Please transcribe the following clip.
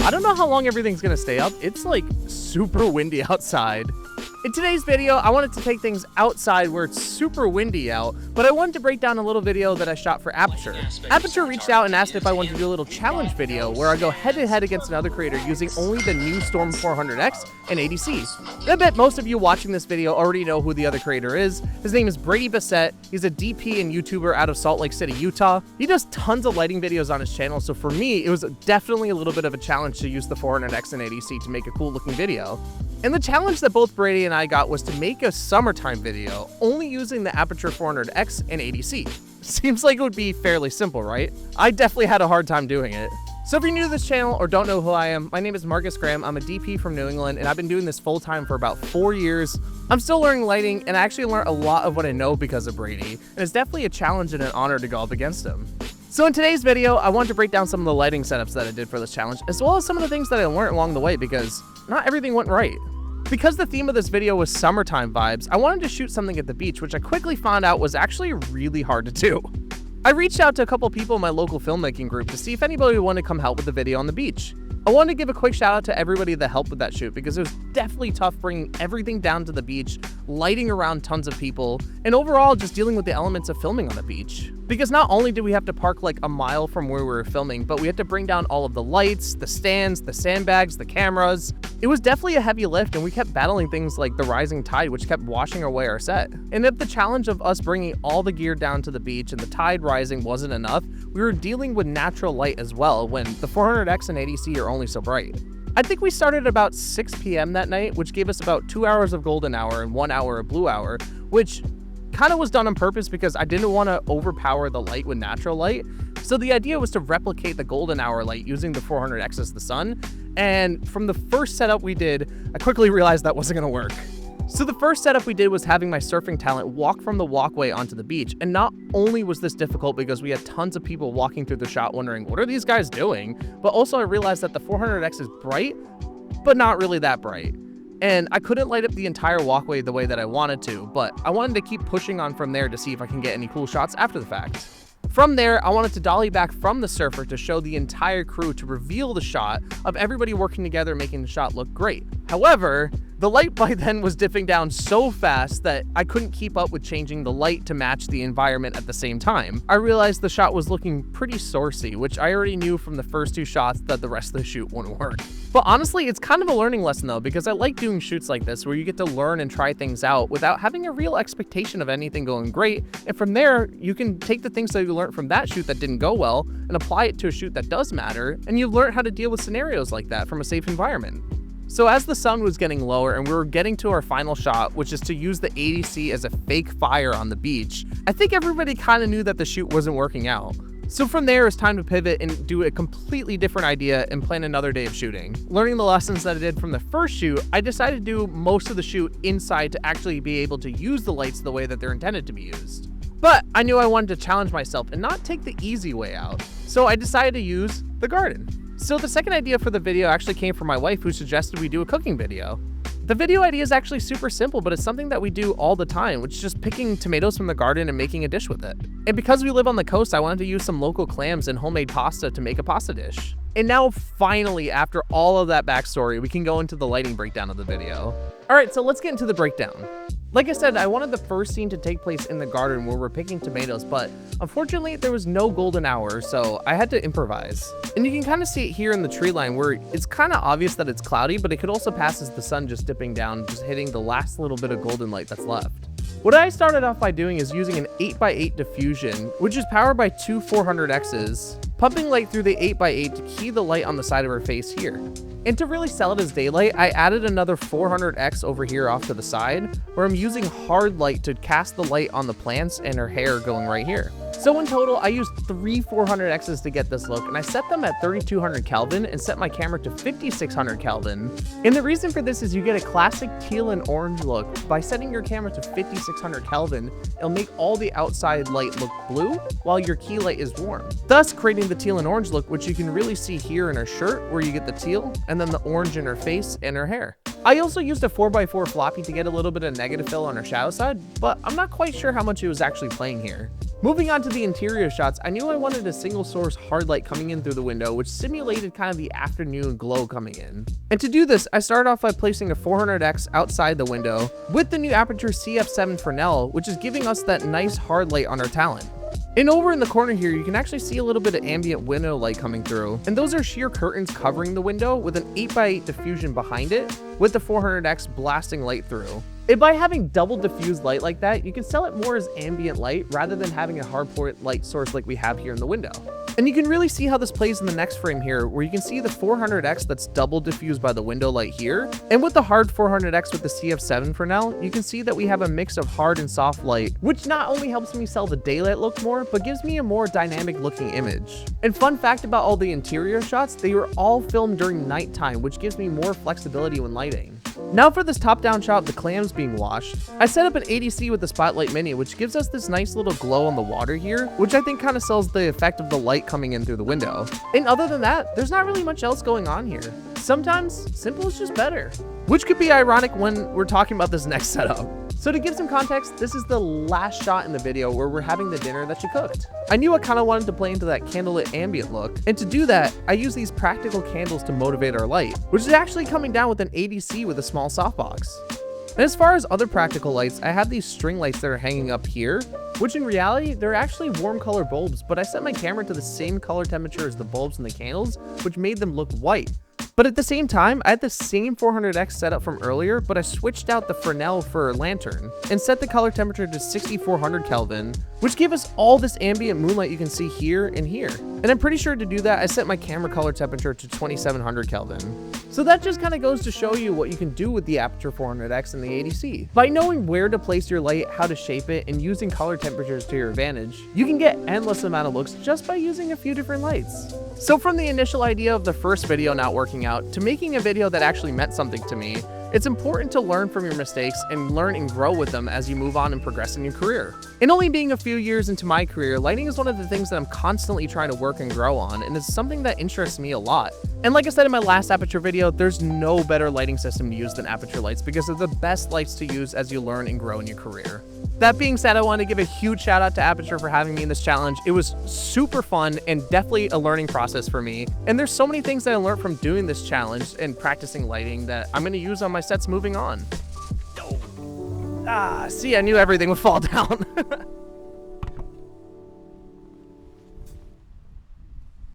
I don't know how long everything's gonna stay up. It's like super windy outside. In today's video, I wanted to take things outside where it's super windy out, but I wanted to break down a little video that I shot for Aputure. Aputure reached out and asked if I wanted to do a little challenge video where I go head-to-head against another creator using only the new Storm 400X and ADC. I bet most of you watching this video already know who the other creator is. His name is Brady Bessette. He's a DP and YouTuber out of Salt Lake City, Utah. He does tons of lighting videos on his channel, so for me, it was definitely a little bit of a challenge to use the 400X and ADC to make a cool looking video. And the challenge that both Brady and I got was to make a summertime video only using the Aputure 400X and ADC. Seems like it would be fairly simple, right? I definitely had a hard time doing it. So if you're new to this channel or don't know who I am, my name is Rane Gram. I'm a DP from New England, and I've been doing this full time for about 4 years. I'm still learning lighting, and I actually learned a lot of what I know because of Brady, and it's definitely a challenge and an honor to go up against him. So in today's video, I wanted to break down some of the lighting setups that I did for this challenge, as well as some of the things that I learned along the way, because not everything went right. Because the theme of this video was summertime vibes, I wanted to shoot something at the beach, which I quickly found out was actually really hard to do. I reached out to a couple people in my local filmmaking group to see if anybody wanted to come help with the video on the beach. I wanted to give a quick shout out to everybody that helped with that shoot because it was definitely tough bringing everything down to the beach, lighting around tons of people, and overall just dealing with the elements of filming on the beach. Because not only did we have to park like a mile from where we were filming, but we had to bring down all of the lights, the stands, the sandbags, the cameras. It was definitely a heavy lift, and we kept battling things like the rising tide, which kept washing away our set. And if the challenge of us bringing all the gear down to the beach and the tide rising wasn't enough, we were dealing with natural light as well when the 400X and ADC are only so bright. I think we started at about 6 p.m. that night, which gave us about 2 hours of golden hour and 1 hour of blue hour, which kind of was done on purpose because I didn't want to overpower the light with natural light. So the idea was to replicate the golden hour light using the 400X as the sun. And from the first setup we did, I quickly realized that wasn't going to work. So the first setup we did was having my surfing talent walk from the walkway onto the beach. And not only was this difficult because we had tons of people walking through the shot wondering, what are these guys doing? But also I realized that the 400X is bright, but not really that bright. And I couldn't light up the entire walkway the way that I wanted to, but I wanted to keep pushing on from there to see if I can get any cool shots after the fact. From there, I wanted to dolly back from the surfer to show the entire crew to reveal the shot of everybody working together making the shot look great. However, the light by then was dipping down so fast that I couldn't keep up with changing the light to match the environment at the same time. I realized the shot was looking pretty sourcey, which I already knew from the first 2 shots that the rest of the shoot wouldn't work. But honestly, it's kind of a learning lesson though, because I like doing shoots like this where you get to learn and try things out without having a real expectation of anything going great. And from there, you can take the things that you learned from that shoot that didn't go well and apply it to a shoot that does matter. And you've learned how to deal with scenarios like that from a safe environment. So as the sun was getting lower and we were getting to our final shot, which is to use the ADC as a fake fire on the beach, I think everybody kind of knew that the shoot wasn't working out. So from there, it's time to pivot and do a completely different idea and plan another day of shooting. Learning the lessons that I did from the first shoot, I decided to do most of the shoot inside to actually be able to use the lights the way that they're intended to be used. But I knew I wanted to challenge myself and not take the easy way out. So I decided to use the garden. So the second idea for the video actually came from my wife, who suggested we do a cooking video. The video idea is actually super simple, but it's something that we do all the time, which is just picking tomatoes from the garden and making a dish with it. And because we live on the coast, I wanted to use some local clams and homemade pasta to make a pasta dish. And now finally, after all of that backstory, we can go into the lighting breakdown of the video. All right, so let's get into the breakdown. Like I said, I wanted the first scene to take place in the garden where we're picking tomatoes, but unfortunately there was no golden hour, so I had to improvise. And you can kind of see it here in the tree line where it's kind of obvious that it's cloudy, but it could also pass as the sun just dipping down, just hitting the last little bit of golden light that's left. What I started off by doing is using an 8x8 diffusion, which is powered by 2 400Xs, pumping light through the 8x8 to key the light on the side of her face here. And to really sell it as daylight, I added another 400X over here off to the side, where I'm using hard light to cast the light on the plants and her hair going right here. So in total, I used 3 400Xs to get this look, and I set them at 3200 Kelvin and set my camera to 5600 Kelvin. And the reason for this is you get a classic teal and orange look. By setting your camera to 5600 Kelvin, it'll make all the outside light look blue, while your key light is warm, thus creating the teal and orange look, which you can really see here in her shirt, where you get the teal, and then the orange in her face and her hair. I also used a 4x4 floppy to get a little bit of negative fill on her shadow side, but I'm not quite sure how much it was actually playing here. Moving on to the interior shots, I knew I wanted a single source hard light coming in through the window, which simulated kind of the afternoon glow coming in. And to do this, I started off by placing a 400x outside the window with the new Aputure CF7 Fresnel, which is giving us that nice hard light on our talent. And over in the corner here, you can actually see a little bit of ambient window light coming through. And those are sheer curtains covering the window with an 8x8 diffusion behind it with the 400x blasting light through. And by having double diffused light like that, you can sell it more as ambient light rather than having a hardport light source like we have here in the window. And you can really see how this plays in the next frame here, where you can see the 400x that's double diffused by the window light here. And with the hard 400x with the CF7 Fresnel, you can see that we have a mix of hard and soft light, which not only helps me sell the daylight look more, but gives me a more dynamic looking image. And fun fact about all the interior shots, they were all filmed during nighttime, which gives me more flexibility when lighting. Now for this top-down shot of the clams being washed, I set up an ADC with the Spotlight Mini, which gives us this nice little glow on the water here, which I think kind of sells the effect of the light coming in through the window. And other than that, there's not really much else going on here. Sometimes, simple is just better. Which could be ironic when we're talking about this next setup. So to give some context, this is the last shot in the video where we're having the dinner that she cooked. I knew I kind of wanted to play into that candlelit ambient look, and to do that, I use these practical candles to motivate our light, which is actually coming down with an ADC with a small softbox. And as far as other practical lights, I have these string lights that are hanging up here, which in reality, they're actually warm color bulbs, but I set my camera to the same color temperature as the bulbs in the candles, which made them look white. But at the same time, I had the same 400x setup from earlier, but I switched out the Fresnel for a lantern and set the color temperature to 6400 Kelvin, which gave us all this ambient moonlight you can see here and here. And I'm pretty sure to do that, I set my camera color temperature to 2700 Kelvin. So that just kind of goes to show you what you can do with the Aputure 400x and the ADC. By knowing where to place your light, how to shape it, and using color temperatures to your advantage, you can get endless amount of looks just by using a few different lights. So from the initial idea of the first video not working out to making a video that actually meant something to me, it's important to learn from your mistakes and learn and grow with them as you move on and progress in your career. And only being a few years into my career, lighting is one of the things that I'm constantly trying to work and grow on, and it's something that interests me a lot. And like I said in my last Aputure video, there's no better lighting system to use than Aputure lights because they're the best lights to use as you learn and grow in your career. That being said, I want to give a huge shout out to Aputure for having me in this challenge. It was super fun and definitely a learning process for me. And there's so many things that I learned from doing this challenge and practicing lighting that I'm going to use on my sets moving on. See, I knew everything would fall down.